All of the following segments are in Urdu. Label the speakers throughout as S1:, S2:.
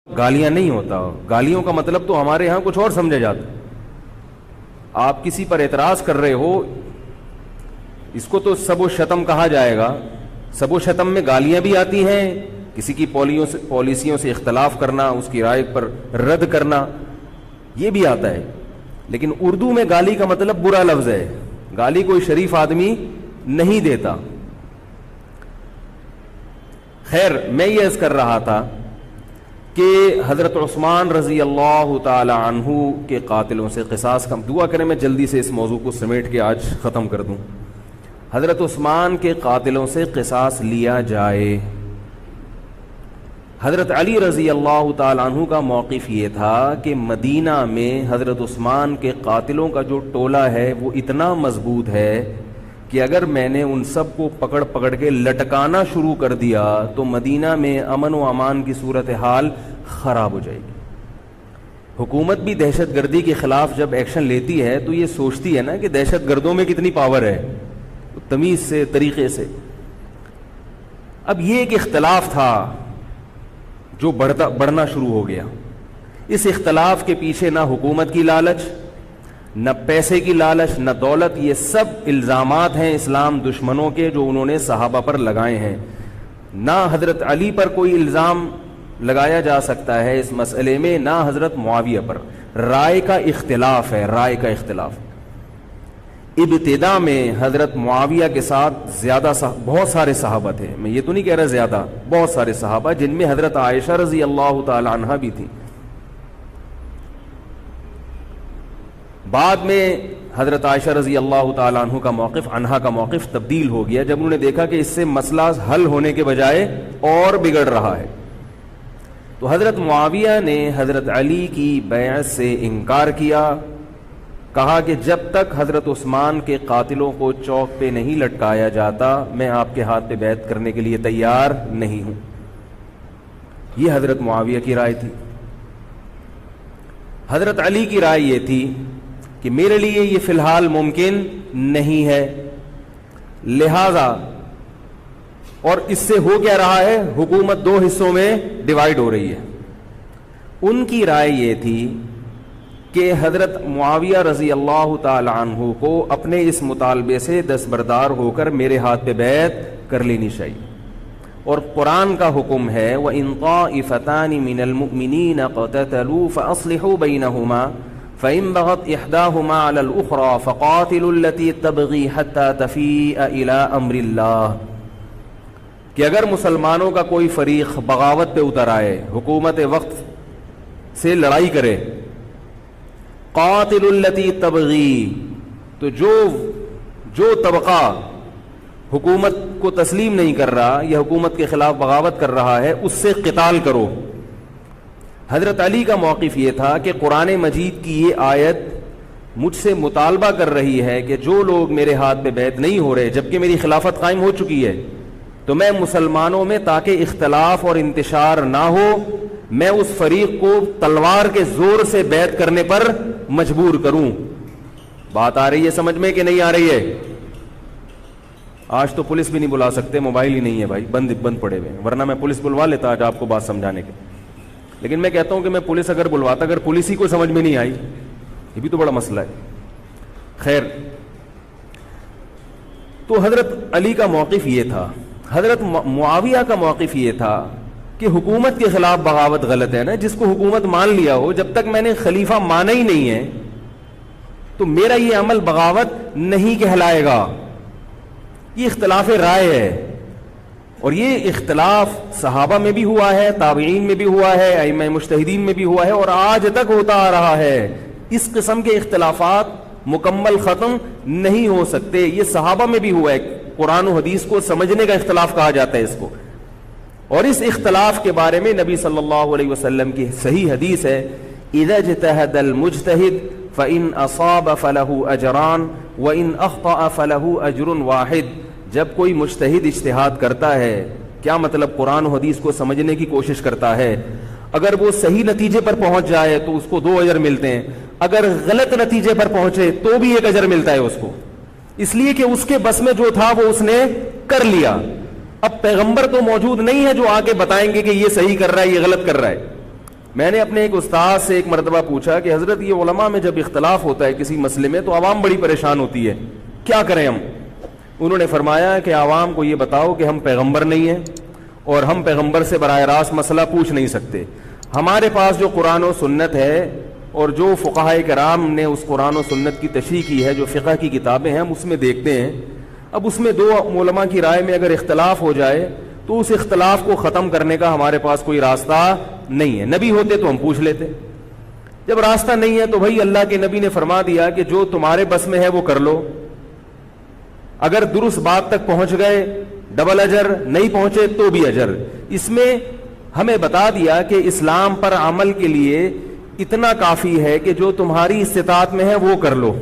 S1: گالیاں نہیں ہوتا. گالیوں کا مطلب تو ہمارے ہاں کچھ اور سمجھا جاتا. آپ کسی پر اعتراض کر رہے ہو, اس کو تو سب و شتم کہا جائے گا. سب و شتم میں گالیاں بھی آتی ہیں, کسی کی پالیسیوں سے اختلاف کرنا, اس کی رائے پر رد کرنا, یہ بھی آتا ہے. لیکن اردو میں گالی کا مطلب برا لفظ ہے. گالی کوئی شریف آدمی نہیں دیتا. خیر, میں یہ عرض کر رہا تھا کہ حضرت عثمان رضی اللہ تعالی عنہ کے قاتلوں سے قصاص کا دعا کریں میں جلدی سے اس موضوع کو سمیٹ کے آج ختم کر دوں. حضرت عثمان کے قاتلوں سے قصاص لیا جائے. حضرت علی رضی اللہ تعالی عنہ کا موقف یہ تھا کہ مدینہ میں حضرت عثمان کے قاتلوں کا جو ٹولہ ہے وہ اتنا مضبوط ہے کہ اگر میں نے ان سب کو پکڑ پکڑ کے لٹکانا شروع کر دیا تو مدینہ میں امن و امان کی صورتحال خراب ہو جائے گی. حکومت بھی دہشت گردی کے خلاف جب ایکشن لیتی ہے تو یہ سوچتی ہے نا کہ دہشت گردوں میں کتنی پاور ہے, تمیز سے, طریقے سے. اب یہ ایک اختلاف تھا جو بڑھنا شروع ہو گیا. اس اختلاف کے پیچھے نہ حکومت کی لالچ, نہ پیسے کی لالچ, نہ دولت, یہ سب الزامات ہیں اسلام دشمنوں کے جو انہوں نے صحابہ پر لگائے ہیں. نہ حضرت علی پر کوئی الزام لگایا جا سکتا ہے اس مسئلے میں, نہ حضرت معاویہ پر. رائے کا اختلاف ہے, رائے کا اختلاف. ابتدا میں حضرت معاویہ کے ساتھ بہت سارے صحابہ تھے, میں یہ تو نہیں کہہ رہا زیادہ, بہت سارے صحابہ جن میں حضرت عائشہ رضی اللہ تعالی عنہا بھی تھی. بعد میں حضرت عائشہ رضی اللہ تعالی عنہا کا موقف تبدیل ہو گیا جب انہوں نے دیکھا کہ اس سے مسئلہ حل ہونے کے بجائے اور بگڑ رہا ہے. تو حضرت معاویہ نے حضرت علی کی بیعت سے انکار کیا, کہا کہ جب تک حضرت عثمان کے قاتلوں کو چوک پہ نہیں لٹکایا جاتا میں آپ کے ہاتھ پہ بیعت کرنے کے لیے تیار نہیں ہوں. یہ حضرت معاویہ کی رائے تھی. حضرت علی کی رائے یہ تھی کہ میرے لیے یہ فی الحال ممکن نہیں ہے, لہذا, اور اس سے ہو کیا رہا ہے, حکومت دو حصوں میں ڈیوائیڈ ہو رہی ہے. ان کی رائے یہ تھی کہ حضرت معاویہ رضی اللہ تعالی عنہ کو اپنے اس مطالبے سے دستبردار ہو کر میرے ہاتھ پہ بیعت کر لینی چاہیے. اور قرآن کا حکم ہے وَإِن طَائِفَتَانِ مِنَ الْمُؤْمِنِينَ اقْتَتَلُوا فَأَصْلِحُوا بَيْنَهُمَا فَإِن بَغَتْ إِحْدَاهُمَا عَلَى الْأُخْرَى فَقَاتِلُوا الَّتِي تَبْغِي حَتَّى تَفِيءَ إِلَى أَمْرِ اللَّهِ, کہ اگر مسلمانوں کا کوئی فریق بغاوت پہ اتر آئے, حکومت وقت سے لڑائی کرے, قاتل التی تبغی, تو جو طبقہ حکومت کو تسلیم نہیں کر رہا یا حکومت کے خلاف بغاوت کر رہا ہے اس سے قتال کرو. حضرت علی کا موقف یہ تھا کہ قرآن مجید کی یہ آیت مجھ سے مطالبہ کر رہی ہے کہ جو لوگ میرے ہاتھ پہ بیعت نہیں ہو رہے جبکہ میری خلافت قائم ہو چکی ہے, تو میں مسلمانوں میں تاکہ اختلاف اور انتشار نہ ہو میں اس فریق کو تلوار کے زور سے بیعت کرنے پر مجبور کروں. بات آ رہی ہے سمجھ میں کہ نہیں آ رہی ہے؟ آج تو پولیس بھی نہیں بلا سکتے, موبائل ہی نہیں ہے بھائی, بند پڑے ہوئے, ورنہ میں پولیس بلوا لیتا آج آپ کو بات سمجھانے کے. لیکن میں کہتا ہوں کہ میں پولیس اگر بلواتا, اگر پولیس ہی کو سمجھ میں نہیں آئی, یہ بھی تو بڑا مسئلہ ہے. خیر, تو حضرت علی کا موقف یہ تھا. حضرت معاویہ کا موقف یہ تھا کہ حکومت کے خلاف بغاوت غلط ہے نا, جس کو حکومت مان لیا ہو, جب تک میں نے خلیفہ مانا ہی نہیں ہے تو میرا یہ عمل بغاوت نہیں کہلائے گا. یہ اختلاف رائے ہے, اور یہ اختلاف صحابہ میں بھی ہوا ہے, تابعین میں بھی ہوا ہے, ائمہ مجتہدین میں بھی ہوا ہے, اور آج تک ہوتا آ رہا ہے. اس قسم کے اختلافات مکمل ختم نہیں ہو سکتے. یہ صحابہ میں بھی ہوا ہے. قرآن و حدیث کو سمجھنے کا اختلاف کہا جاتا ہے اس کو. اور اس اختلاف کے بارے میں نبی صلی اللہ علیہ وسلم کی صحیح حدیث ہے, اذا اجتہد المجتہد فإن أصاب فله أجران وإن أخطأ فله أجر واحد. جب کوئی مجتہد اجتہاد کرتا ہے, کیا مطلب, قرآن و حدیث کو سمجھنے کی کوشش کرتا ہے, اگر وہ صحیح نتیجے پر پہنچ جائے تو اس کو 2 اجر ملتے ہیں, اگر غلط نتیجے پر پہنچے تو بھی 1 اجر ملتا ہے اس کو, اس لیے کہ اس کے بس میں جو تھا وہ اس نے کر لیا. اب پیغمبر تو موجود نہیں ہے جو آ کے بتائیں گے کہ یہ صحیح کر رہا ہے یہ غلط کر رہا ہے. میں نے اپنے ایک استاد سے ایک مرتبہ پوچھا کہ حضرت یہ علماء میں جب اختلاف ہوتا ہے کسی مسئلے میں تو عوام بڑی پریشان ہوتی ہے, کیا کریں ہم؟ انہوں نے فرمایا کہ عوام کو یہ بتاؤ کہ ہم پیغمبر نہیں ہیں اور ہم پیغمبر سے براہ راست مسئلہ پوچھ نہیں سکتے. ہمارے پاس جو قرآن و سنت ہے اور جو فقہائے کرام نے اس قرآن و سنت کی تشریح کی ہے, جو فقہ کی کتابیں ہیں, ہم اس میں دیکھتے ہیں. اب اس میں دو علماء کی رائے میں اگر اختلاف ہو جائے تو اس اختلاف کو ختم کرنے کا ہمارے پاس کوئی راستہ نہیں ہے. نبی ہوتے تو ہم پوچھ لیتے, جب راستہ نہیں ہے تو بھائی اللہ کے نبی نے فرما دیا کہ جو تمہارے بس میں ہے وہ کر لو. اگر درست بات تک پہنچ گئے ڈبل اجر, نہیں پہنچے تو بھی اجر. اس میں ہمیں بتا دیا کہ اسلام پر عمل کے لیے اتنا کافی ہے کہ جو تمہاری استطاعت میں ہے وہ کر لو.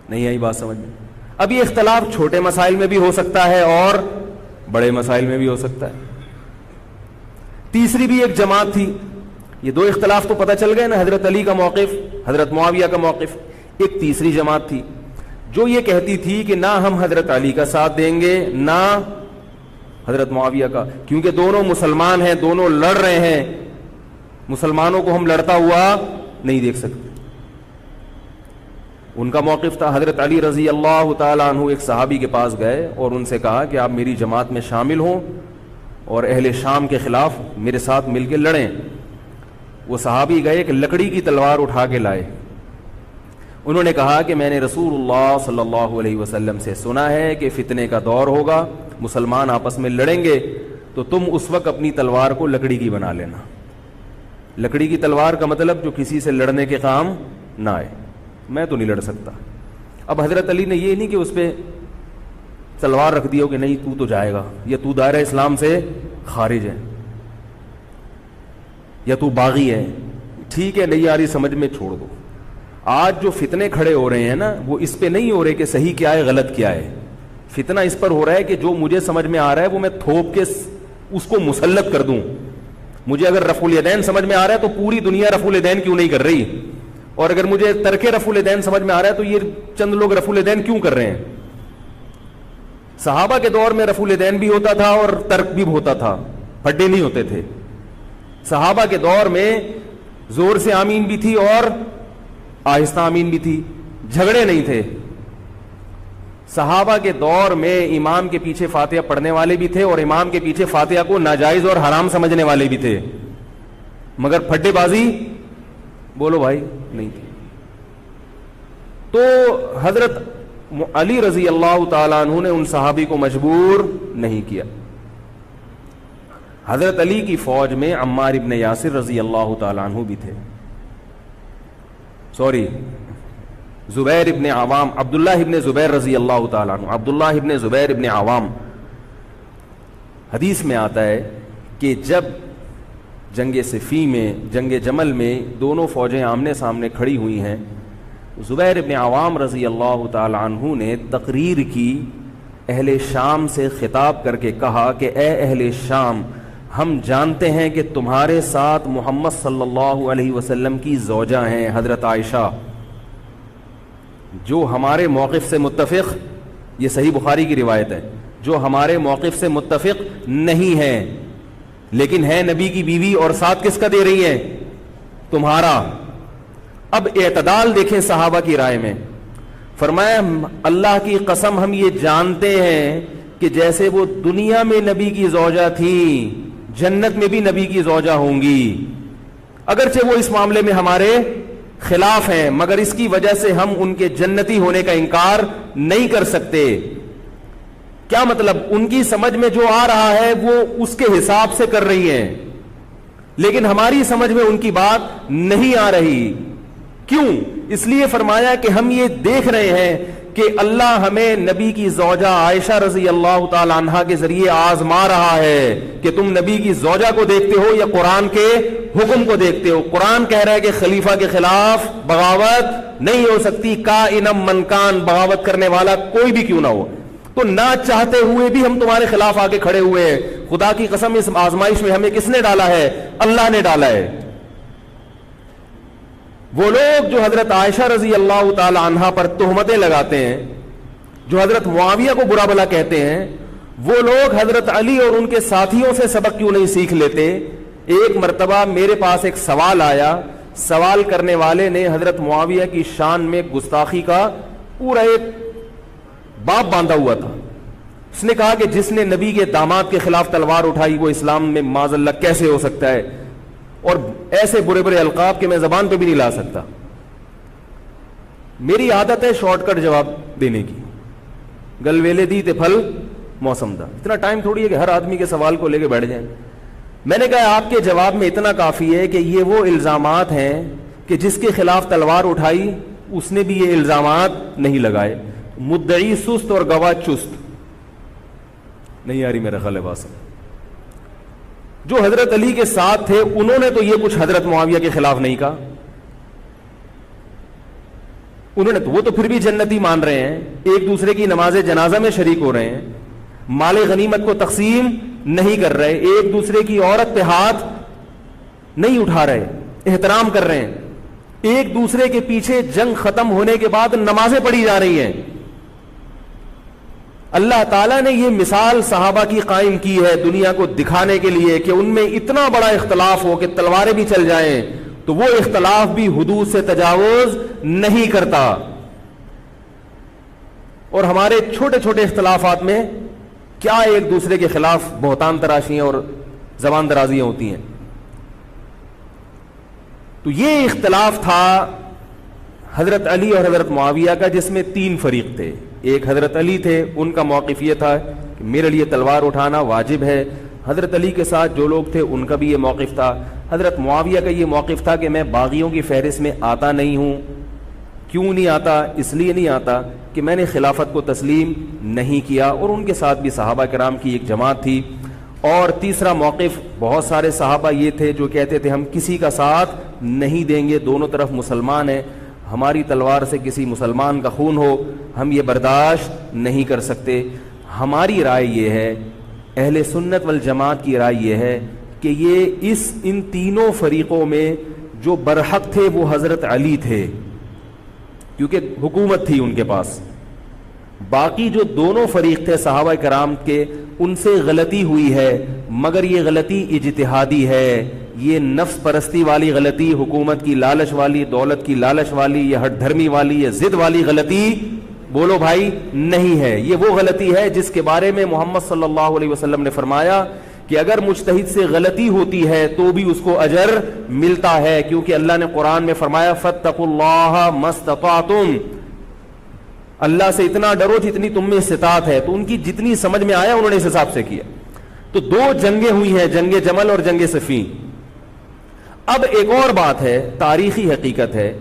S1: نہیں آئی بات سمجھ میں؟ اب یہ اختلاف چھوٹے مسائل میں بھی ہو سکتا ہے اور بڑے مسائل میں بھی ہو سکتا ہے. تیسری بھی ایک جماعت تھی. یہ دو اختلاف تو پتہ چل گئے نا, حضرت علی کا موقف, حضرت معاویہ کا موقف. ایک تیسری جماعت تھی جو یہ کہتی تھی کہ نہ ہم حضرت علی کا ساتھ دیں گے نہ حضرت معاویہ کا, کیونکہ دونوں مسلمان ہیں, دونوں لڑ رہے ہیں, مسلمانوں کو ہم لڑتا ہوا نہیں دیکھ سکتے. ان کا موقف تھا حضرت علی رضی اللہ تعالیٰ عنہ ایک صحابی کے پاس گئے اور ان سے کہا کہ آپ میری جماعت میں شامل ہوں اور اہل شام کے خلاف میرے ساتھ مل کے لڑیں. وہ صحابی گئے ایک لکڑی کی تلوار اٹھا کے لائے. انہوں نے کہا کہ میں نے رسول اللہ صلی اللہ علیہ وسلم سے سنا ہے کہ فتنے کا دور ہوگا, مسلمان آپس میں لڑیں گے, تو تم اس وقت اپنی تلوار کو لکڑی کی بنا لینا. لکڑی کی تلوار کا مطلب جو کسی سے لڑنے کے کام نہ آئے. میں تو نہیں لڑ سکتا. اب حضرت علی نے یہ نہیں کہ اس پہ تلوار رکھ دی ہو کہ نہیں تو جائے گا, یا تو دائرہ اسلام سے خارج ہے, یا تو باغی ہے, ٹھیک ہے نہیں آ رہی سمجھ میں چھوڑ دو. آج جو فتنے کھڑے ہو رہے ہیں نا وہ اس پہ نہیں ہو رہے کہ صحیح کیا ہے غلط کیا ہے. فتنہ اس پر ہو رہا ہے کہ جو مجھے سمجھ میں آ رہا ہے وہ میں تھوپ کے اس کو مسلط کر دوں. مجھے اگر رفع الیدین سمجھ میں آ رہا ہے تو پوری دنیا رفع الیدین کیوں نہیں کر رہی, اور اگر مجھے ترک رفع الیدین سمجھ میں آ رہا ہے تو یہ چند لوگ رفع الیدین کیوں کر رہے ہیں. صحابہ کے دور میں رفع الیدین بھی ہوتا تھا اور ترک بھی ہوتا تھا, پھڈے نہیں ہوتے تھے. صحابہ کے دور میں زور سے آمین بھی تھی اور آہستہ آمین بھی تھی, جھگڑے نہیں تھے. صحابہ کے دور میں امام کے پیچھے فاتحہ پڑھنے والے بھی تھے اور امام کے پیچھے فاتحہ کو ناجائز اور حرام سمجھنے والے بھی تھے, مگر پھڈے بازی بولو بھائی نہیں تھی. تو حضرت علی رضی اللہ تعالیٰ عنہ نے ان صحابی کو مجبور نہیں کیا. حضرت علی کی فوج میں عمار ابن یاسر رضی اللہ تعالیٰ عنہ بھی تھے, زبیر ابن عوام, عبداللہ ابن زبیر رضی اللہ تعالیٰ عنہ, عبداللہ ابن زبیر ابن عوام. حدیث میں آتا ہے کہ جب جنگ صفین میں, جنگ جمل میں دونوں فوجیں آمنے سامنے کھڑی ہوئی ہیں, زبیر ابن عوام رضی اللہ تعالیٰ عنہ نے تقریر کی, اہل شام سے خطاب کر کے کہا کہ اے اہل شام, ہم جانتے ہیں کہ تمہارے ساتھ محمد صلی اللہ علیہ وسلم کی زوجہ ہیں حضرت عائشہ, جو ہمارے موقف سے متفق, یہ صحیح بخاری کی روایت ہے, جو ہمارے موقف سے متفق نہیں ہے, لیکن ہے نبی کی بیوی, اور ساتھ کس کا دے رہی ہے؟ تمہارا. اب اعتدال دیکھیں صحابہ کی رائے میں. فرمایا اللہ کی قسم ہم یہ جانتے ہیں کہ جیسے وہ دنیا میں نبی کی زوجہ تھی, جنت میں بھی نبی کی زوجہ ہوں گی, اگرچہ وہ اس معاملے میں ہمارے خلاف ہیں, مگر اس کی وجہ سے ہم ان کے جنتی ہونے کا انکار نہیں کر سکتے. کیا مطلب؟ ان کی سمجھ میں جو آ رہا ہے وہ اس کے حساب سے کر رہی ہیں, لیکن ہماری سمجھ میں ان کی بات نہیں آ رہی. کیوں؟ اس لیے فرمایا کہ ہم یہ دیکھ رہے ہیں کہ اللہ ہمیں نبی کی زوجہ عائشہ رضی اللہ تعالی عنہا کے ذریعے آزما رہا ہے کہ تم نبی کی زوجہ کو دیکھتے ہو یا قرآن کے حکم کو دیکھتے ہو. قرآن کہہ رہا ہے کہ خلیفہ کے خلاف بغاوت نہیں ہو سکتی, کائنم من کان, بغاوت کرنے والا کوئی بھی کیوں نہ ہو. تو نہ چاہتے ہوئے بھی ہم تمہارے خلاف آگے کھڑے ہوئے ہیں. خدا کی قسم اس آزمائش میں ہمیں کس نے ڈالا ہے؟ اللہ نے ڈالا ہے. وہ لوگ جو حضرت عائشہ رضی اللہ تعالی عنہا پر تہمتیں لگاتے ہیں, جو حضرت معاویہ کو برا بھلا کہتے ہیں, وہ لوگ حضرت علی اور ان کے ساتھیوں سے سبق کیوں نہیں سیکھ لیتے ایک مرتبہ میرے پاس ایک سوال آیا, سوال کرنے والے نے حضرت معاویہ کی شان میں گستاخی کا پورا ایک باب باندھا ہوا تھا. اس نے کہا کہ جس نے نبی کے داماد کے خلاف تلوار اٹھائی وہ اسلام میں معاذ اللہ کیسے ہو سکتا ہے, اور ایسے برے برے القاب کہ میں زبان پہ بھی نہیں لا سکتا. میری عادت ہے شارٹ کٹ جواب دینے کی, گل ویلے دی تے پھل موسم دا. اتنا ٹائم تھوڑی ہے کہ ہر آدمی کے سوال کو لے کے بیٹھ جائیں. میں نے کہا آپ کے جواب میں اتنا کافی ہے کہ یہ وہ الزامات ہیں کہ جس کے خلاف تلوار اٹھائی اس نے بھی یہ الزامات نہیں لگائے. مدعی سست اور گواہ چست. نہیں آ رہی میرا خیال ہے بات. جو حضرت علی کے ساتھ تھے انہوں نے تو یہ کچھ حضرت معاویہ کے خلاف نہیں کہا, انہوں نے تو وہ تو پھر بھی جنتی مان رہے ہیں, ایک دوسرے کی نماز جنازہ میں شریک ہو رہے ہیں, مال غنیمت کو تقسیم نہیں کر رہے, ایک دوسرے کی عورت پہ ہاتھ نہیں اٹھا رہے, احترام کر رہے ہیں, ایک دوسرے کے پیچھے جنگ ختم ہونے کے بعد نمازیں پڑھی جا رہی ہیں. اللہ تعالیٰ نے یہ مثال صحابہ کی قائم کی ہے دنیا کو دکھانے کے لیے کہ ان میں اتنا بڑا اختلاف ہو کہ تلواریں بھی چل جائیں تو وہ اختلاف بھی حدود سے تجاوز نہیں کرتا. اور ہمارے چھوٹے چھوٹے اختلافات میں کیا ایک دوسرے کے خلاف بہتان تراشیاں اور زبان درازیاں ہوتی ہیں. تو یہ اختلاف تھا حضرت علی اور حضرت معاویہ کا, جس میں 3 فریق تھے. ایک حضرت علی تھے, ان کا موقف یہ تھا کہ میرے لیے تلوار اٹھانا واجب ہے. حضرت علی کے ساتھ جو لوگ تھے ان کا بھی یہ موقف تھا. حضرت معاویہ کا یہ موقف تھا کہ میں باغیوں کی فہرست میں آتا نہیں ہوں. کیوں نہیں آتا؟ اس لیے نہیں آتا کہ میں نے خلافت کو تسلیم نہیں کیا, اور ان کے ساتھ بھی صحابہ کرام کی ایک جماعت تھی. اور تیسرا موقف, بہت سارے صحابہ یہ تھے جو کہتے تھے ہم کسی کا ساتھ نہیں دیں گے, دونوں طرف مسلمان ہیں, ہماری تلوار سے کسی مسلمان کا خون ہو ہم یہ برداشت نہیں کر سکتے. ہماری رائے یہ ہے, اہل سنت والجماعت کی رائے یہ ہے کہ یہ ان تینوں فریقوں میں جو برحق تھے وہ حضرت علی تھے, کیونکہ حکومت تھی ان کے پاس. باقی جو دونوں فریق تھے صحابہ کرام کے, ان سے غلطی ہوئی ہے, مگر یہ غلطی اجتہادی ہے. یہ نفس پرستی والی غلطی, حکومت کی لالچ والی, دولت کی لالچ والی, یہ ہٹ دھرمی والی, یہ ضد والی غلطی بولو بھائی نہیں ہے. یہ وہ غلطی ہے جس کے بارے میں محمد صلی اللہ علیہ وسلم نے فرمایا کہ اگر مجتہد سے غلطی ہوتی ہے تو بھی اس کو اجر ملتا ہے, کیونکہ اللہ نے قرآن میں فرمایا فاتقوا اللہ ما استطعتم, اللہ سے اتنا ڈرو جتنی تم میں استطاعت ہے. تو ان کی جتنی سمجھ میں آیا انہوں نے اس حساب سے کیا. تو 2 جنگیں ہوئی ہیں, جنگ جمل اور جنگ صفین. اب ایک اور بات ہے, تاریخی حقیقت ہے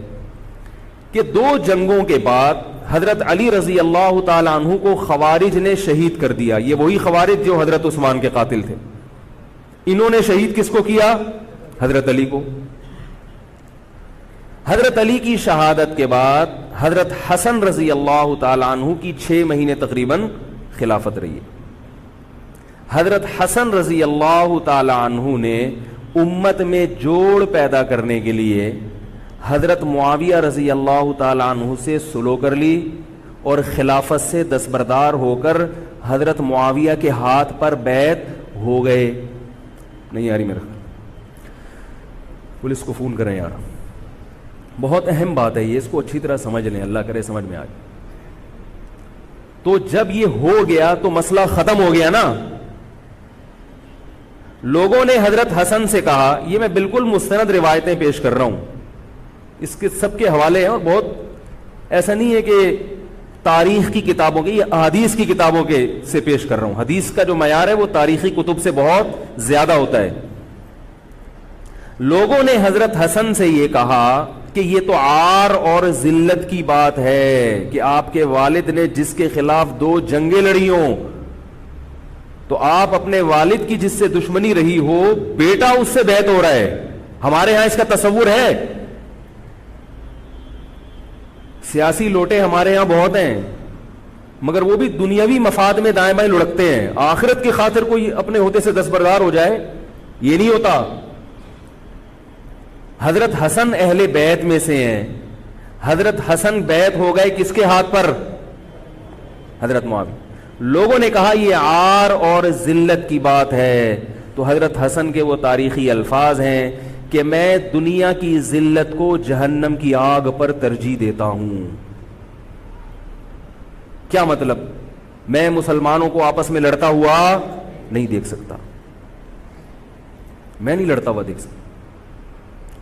S1: کہ 2 جنگوں کے بعد حضرت علی رضی اللہ تعالی عنہ کو خوارج نے شہید کر دیا. یہ وہی خوارج جو حضرت عثمان کے قاتل تھے. انہوں نے شہید کس کو کیا؟ حضرت علی کو. حضرت علی کی شہادت کے بعد حضرت حسن رضی اللہ تعالی عنہ کی 6 مہینے تقریباً خلافت رہی. حضرت حسن رضی اللہ تعالی عنہ نے امت میں جوڑ پیدا کرنے کے لیے حضرت معاویہ رضی اللہ تعالی عنہ سے صلح کر لی اور خلافت سے دستبردار ہو کر حضرت معاویہ کے ہاتھ پر بیعت ہو گئے. نہیں آ رہی میرا خیال, پولیس کو فون کریں یار, بہت اہم بات ہے یہ, اس کو اچھی طرح سمجھ لیں, اللہ کرے سمجھ میں آ جائے. تو جب یہ ہو گیا تو مسئلہ ختم ہو گیا نا. لوگوں نے حضرت حسن سے کہا, یہ میں بالکل مستند روایتیں پیش کر رہا ہوں, اس کے سب کے حوالے ہیں, اور بہت ایسا نہیں ہے کہ تاریخ کی کتابوں کے, یہ احادیث کی کتابوں کے سے پیش کر رہا ہوں. حدیث کا جو معیار ہے وہ تاریخی کتب سے بہت زیادہ ہوتا ہے. لوگوں نے حضرت حسن سے یہ کہا کہ یہ تو عار اور ذلت کی بات ہے کہ آپ کے والد نے جس کے خلاف 2 جنگیں لڑی ہوں, تو آپ اپنے والد کی جس سے دشمنی رہی ہو, بیٹا اس سے بیعت ہو رہا ہے. ہمارے ہاں اس کا تصور ہے. سیاسی لوٹے ہمارے ہاں بہت ہیں, مگر وہ بھی دنیاوی مفاد میں دائیں بائیں لڑکتے ہیں. آخرت کی خاطر کوئی اپنے ہوتے سے دستبردار ہو جائے, یہ نہیں ہوتا. حضرت حسن اہل بیت میں سے ہیں. حضرت حسن بیعت ہو گئے کس کے ہاتھ پر؟ حضرت معاویہ. لوگوں نے کہا یہ عار اور ذلت کی بات ہے. تو حضرت حسن کے وہ تاریخی الفاظ ہیں کہ میں دنیا کی ذلت کو جہنم کی آگ پر ترجیح دیتا ہوں. کیا مطلب؟ میں مسلمانوں کو آپس میں لڑتا ہوا نہیں دیکھ سکتا, میں نہیں لڑتا ہوا دیکھ سکتا.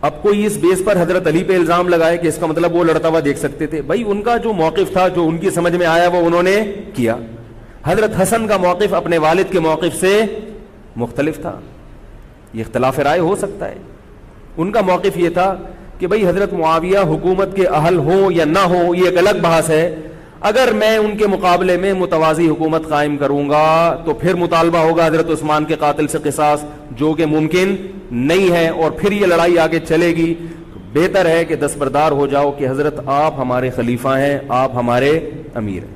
S1: اب کوئی اس بیس پر حضرت علی پہ الزام لگائے کہ اس کا مطلب وہ لڑتا ہوا دیکھ سکتے تھے. بھائی ان کا جو موقف تھا, جو ان کی سمجھ میں آیا, وہ انہوں نے کیا. حضرت حسن کا موقف اپنے والد کے موقف سے مختلف تھا, یہ اختلاف رائے ہو سکتا ہے. ان کا موقف یہ تھا کہ بھئی حضرت معاویہ حکومت کے اہل ہوں یا نہ ہوں یہ ایک الگ بحث ہے, اگر میں ان کے مقابلے میں متوازی حکومت قائم کروں گا تو پھر مطالبہ ہوگا حضرت عثمان کے قاتل سے قصاص, جو کہ ممکن نہیں ہے, اور پھر یہ لڑائی آگے چلے گی. بہتر ہے کہ دستبردار ہو جاؤ کہ حضرت آپ ہمارے خلیفہ ہیں, آپ ہمارے امیر ہیں.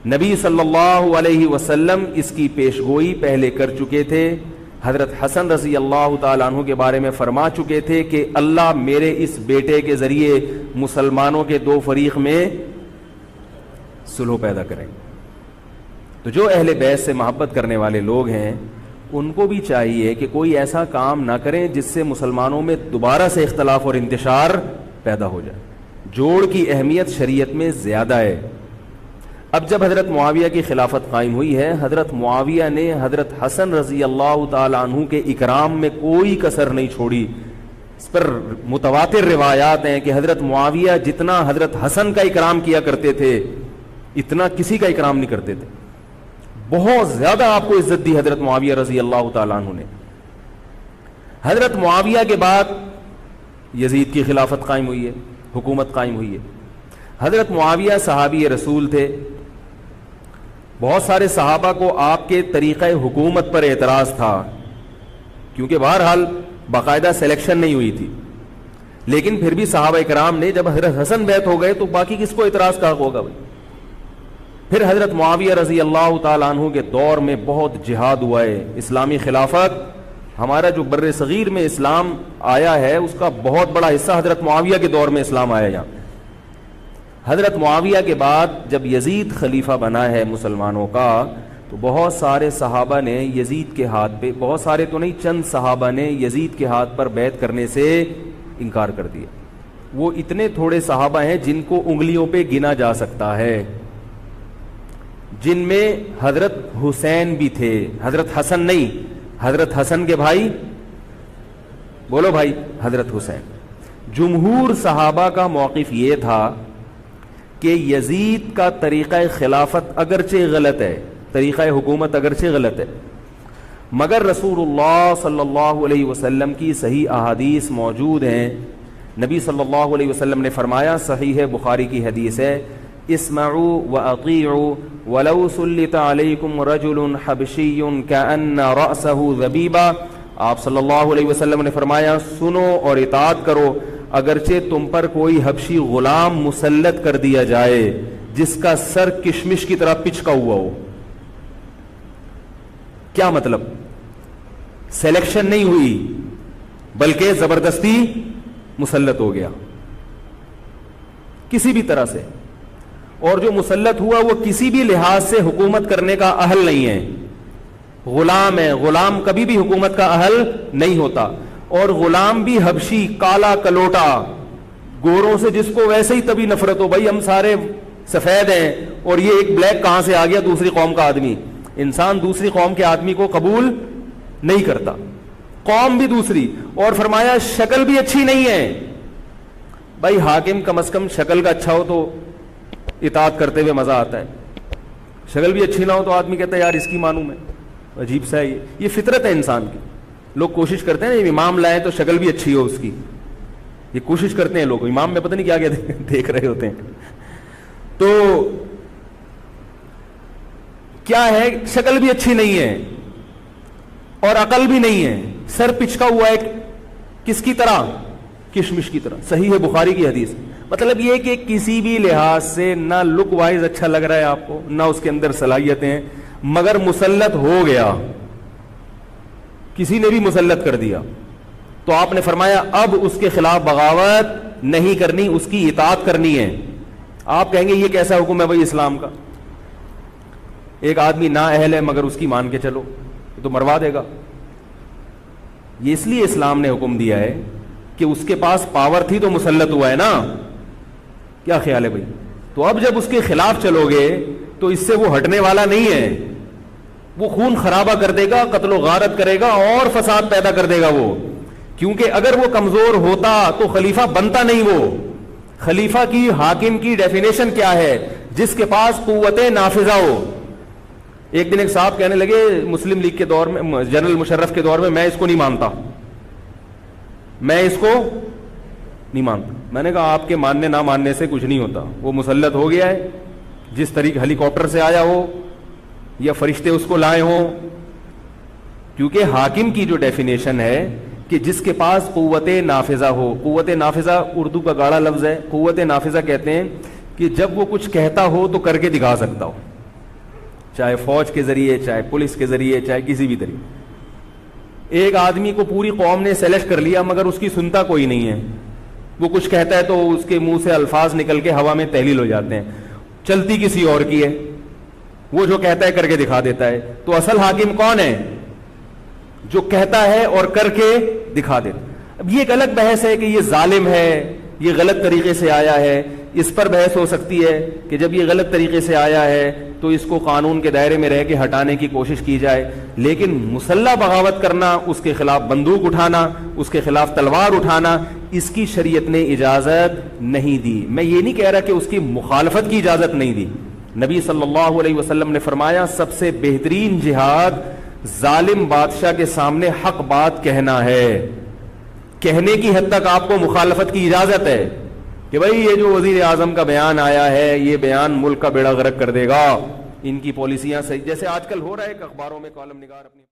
S1: نبی صلی اللہ علیہ وسلم اس کی پیشگوئی پہلے کر چکے تھے. حضرت حسن رضی اللہ تعالیٰ عنہ کے بارے میں فرما چکے تھے کہ اللہ میرے اس بیٹے کے ذریعے مسلمانوں کے دو فریق میں صلح پیدا کریں. تو جو اہل بیت سے محبت کرنے والے لوگ ہیں ان کو بھی چاہیے کہ کوئی ایسا کام نہ کریں جس سے مسلمانوں میں دوبارہ سے اختلاف اور انتشار پیدا ہو جائے. جوڑ کی اہمیت شریعت میں زیادہ ہے. اب جب حضرت معاویہ کی خلافت قائم ہوئی ہے, حضرت معاویہ نے حضرت حسن رضی اللہ تعالیٰ عنہ کے اکرام میں کوئی کسر نہیں چھوڑی. اس پر متواتر روایات ہیں کہ حضرت معاویہ جتنا حضرت حسن کا اکرام کیا کرتے تھے اتنا کسی کا اکرام نہیں کرتے تھے. بہت زیادہ آپ کو عزت دی حضرت معاویہ رضی اللہ تعالیٰ عنہ نے. حضرت معاویہ کے بعد یزید کی خلافت قائم ہوئی ہے, حکومت قائم ہوئی ہے. حضرت معاویہ صحابی رسول تھے. بہت سارے صحابہ کو آپ کے طریقہ حکومت پر اعتراض تھا, کیونکہ بہرحال باقاعدہ سلیکشن نہیں ہوئی تھی. لیکن پھر بھی صحابہ اکرام نے, جب حضرت حسن بیعت ہو گئے تو باقی کس کو اعتراض کا حق ہوگا بھائی. پھر حضرت معاویہ رضی اللہ تعالیٰ عنہ کے دور میں بہت جہاد ہوا ہے. اسلامی خلافت, ہمارا جو بر صغیر میں اسلام آیا ہے اس کا بہت بڑا حصہ حضرت معاویہ کے دور میں اسلام آیا یہاں. حضرت معاویہ کے بعد جب یزید خلیفہ بنا ہے مسلمانوں کا, تو بہت سارے صحابہ نے یزید کے ہاتھ پہ, بہت سارے تو نہیں, چند صحابہ نے یزید کے ہاتھ پر بیعت کرنے سے انکار کر دیا. وہ اتنے تھوڑے صحابہ ہیں جن کو انگلیوں پہ گنا جا سکتا ہے, جن میں حضرت حسین بھی تھے, حضرت حسن نہیں, حضرت حسن کے بھائی, بولو بھائی, حضرت حسین. جمہور صحابہ کا موقف یہ تھا کہ یزید کا طریقہ خلافت اگرچہ غلط ہے, طریقہ حکومت اگرچہ غلط ہے, مگر رسول اللہ صلی اللہ علیہ وسلم کی صحیح احادیث موجود ہیں. نبی صلی اللہ علیہ وسلم نے فرمایا, صحیح بخاری کی حدیث ہے, اسمعوا واطیعوا ولو سلط علیکم رجل حبشی کأن رأسہ ذبیبہ. آپ صلی اللہ علیہ وسلم نے فرمایا, سنو اور اطاعت کرو اگرچہ تم پر کوئی حبشی غلام مسلط کر دیا جائے جس کا سر کشمش کی طرح پچکا ہوا ہو. کیا مطلب؟ سلیکشن نہیں ہوئی بلکہ زبردستی مسلط ہو گیا کسی بھی طرح سے, اور جو مسلط ہوا وہ کسی بھی لحاظ سے حکومت کرنے کا اہل نہیں ہے, غلام ہے. غلام کبھی بھی حکومت کا اہل نہیں ہوتا, اور غلام بھی حبشی, کالا کلوٹا, گوروں سے جس کو ویسے ہی تبھی نفرت ہو, بھائی ہم سارے سفید ہیں اور یہ ایک بلیک کہاں سے آ گیا دوسری قوم کا آدمی. انسان دوسری قوم کے آدمی کو قبول نہیں کرتا, قوم بھی دوسری, اور فرمایا شکل بھی اچھی نہیں ہے. بھائی حاکم کم از کم شکل کا اچھا ہو تو اطاعت کرتے ہوئے مزہ آتا ہے, شکل بھی اچھی نہ ہو تو آدمی کہتا ہے یار اس کی مانوں میں, عجیب سا ہے. یہ فطرت ہے انسان کی. لوگ کوشش کرتے ہیں امام لائیں تو شکل بھی اچھی ہو اس کی, یہ کوشش کرتے ہیں لوگ. امام میں پتہ نہیں کیا کیا دیکھ رہے ہوتے ہیں. تو کیا ہے, شکل بھی اچھی نہیں ہے اور عقل بھی نہیں ہے, سر پچکا ہوا ہے کس کی طرح, کشمش کی طرح. صحیح ہے بخاری کی حدیث. مطلب یہ کہ کسی بھی لحاظ سے نہ لک وائز اچھا لگ رہا ہے آپ کو, نہ اس کے اندر صلاحیتیں, مگر مسلط ہو گیا, کسی نے بھی مسلط کر دیا. تو آپ نے فرمایا اب اس کے خلاف بغاوت نہیں کرنی, اس کی اطاعت کرنی ہے. آپ کہیں گے یہ کیسا حکم ہے بھائی اسلام کا, ایک آدمی نا اہل ہے مگر اس کی مان کے چلو, تو مروا دے گا. یہ اس لیے اسلام نے حکم دیا ہے کہ اس کے پاس پاور تھی تو مسلط ہوا ہے نا. کیا خیال ہے بھائی؟ تو اب جب اس کے خلاف چلو گے تو اس سے وہ ہٹنے والا نہیں ہے. وہ خون خرابہ کر دے گا, قتل و غارت کرے گا اور فساد پیدا کر دے گا وہ. کیونکہ اگر وہ کمزور ہوتا تو خلیفہ بنتا نہیں. وہ خلیفہ کی, حاکم کی ڈیفینیشن کیا ہے؟ جس کے پاس قوت نافذہ ہو. ایک دن ایک صاحب کہنے لگے مسلم لیگ کے دور میں, جنرل مشرف کے دور میں اس کو نہیں مانتا, میں اس کو نہیں مانتا. میں نے کہا آپ کے ماننے نہ ماننے سے کچھ نہیں ہوتا. وہ مسلط ہو گیا ہے, جس طریقے ہیلی کاپٹر سے آیا ہو یا فرشتے اس کو لائے ہوں. کیونکہ حاکم کی جو ڈیفینیشن ہے کہ جس کے پاس قوت نافذہ ہو. قوت نافذہ اردو کا گاڑا لفظ ہے. قوت نافذہ کہتے ہیں کہ جب وہ کچھ کہتا ہو تو کر کے دکھا سکتا ہو, چاہے فوج کے ذریعے, چاہے پولیس کے ذریعے, چاہے کسی بھی طریقے. ایک آدمی کو پوری قوم نے سلیکٹ کر لیا مگر اس کی سنتا کوئی نہیں ہے. وہ کچھ کہتا ہے تو اس کے منہ سے الفاظ نکل کے ہوا میں تحلیل ہو جاتے ہیں. چلتی کسی اور کی ہے, وہ جو کہتا ہے کر کے دکھا دیتا ہے. تو اصل حاکم کون ہے؟ جو کہتا ہے اور کر کے دکھا دیتا. اب یہ ایک الگ بحث ہے کہ یہ ظالم ہے, یہ غلط طریقے سے آیا ہے. اس پر بحث ہو سکتی ہے کہ جب یہ غلط طریقے سے آیا ہے تو اس کو قانون کے دائرے میں رہ کے ہٹانے کی کوشش کی جائے. لیکن مسلح بغاوت کرنا, اس کے خلاف بندوق اٹھانا, اس کے خلاف تلوار اٹھانا, اس کی شریعت نے اجازت نہیں دی. میں یہ نہیں کہہ رہا کہ اس کی مخالفت کی اجازت نہیں دی. نبی صلی اللہ علیہ وسلم نے فرمایا سب سے بہترین جہاد ظالم بادشاہ کے سامنے حق بات کہنا ہے. کہنے کی حد تک آپ کو مخالفت کی اجازت ہے کہ بھائی یہ جو وزیر اعظم کا بیان آیا ہے یہ بیان ملک کا بیڑا غرق کر دے گا, ان کی پالیسیاں صحیح, جیسے آج کل ہو رہا ہے کہ اخباروں میں کالم نگار اپنی